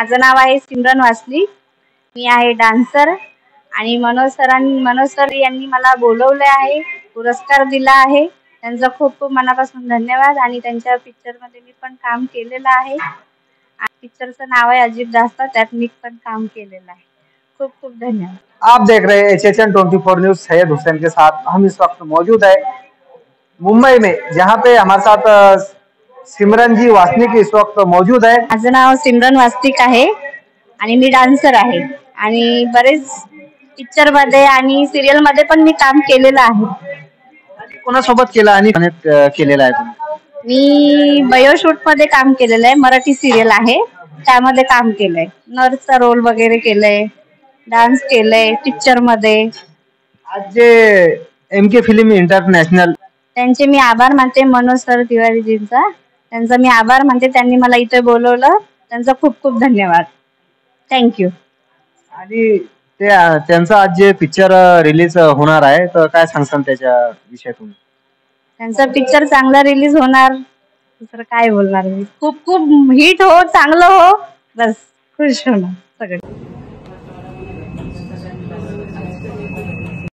माझं नाव आहे सिमरन वासली. मी आहे डान्सर आणि मनोज सर यांनी मला बोलवले आहे, पुरस्कार दिला आहे. त्यांचा खूप खूप मनापासून धन्यवाद. आणि त्यांच्या पिक्चरमध्ये मी पण काम केलेलं आहे. पिक्चरचं नाव आहे अजीब दास्तां, त्यात मी पण काम केलेलं आहे. खूप खूप धन्यवाद. आप देख रहे हैं HHN 24 न्यूज। सैयद हुसैन के साथ हम इस वक्त मौजूद है मुंबई में, जहां पे हमारे साथ सिमरन जी वासनिक इस वक्त मौजूद है। माझं नाव सिमरन वासनिक आहे आणि मी डान्सर आहे आणि बरेच पिक्चर मध्ये आणि सिरियल मध्ये पण मी काम केलेलं आहे. कोणासोबत केलं आणि केलेलं आहे तुम्ही? मी बयोशूट मध्ये काम केलेलं आहे. मराठी सिरियल आहे, त्यामध्ये काम केलंय. नर्सचा रोल वगैरे केलंय, डान्स केलंय पिक्चर मध्ये. आज जे MK फिल्म इंटरनॅशनल, त्यांचे मी आभार मानते. मनोज सर तिवारीजींचा त्यांचा मी आभार मानते. त्यांनी मला इथे बोलवलं, त्यांचा खूप खूप धन्यवाद. थँक्यू. आणि त्यांचा आज जे पिक्चर रिलीज होणार आहे, तर काय सांगसान त्याच्या विषयातून? त्यांचा पिक्चर चांगला रिलीज होणार, दुसरं काय बोलणार मी. खूप खूप हिट हो, चांगलं हो, बस खुश होणार सगळे.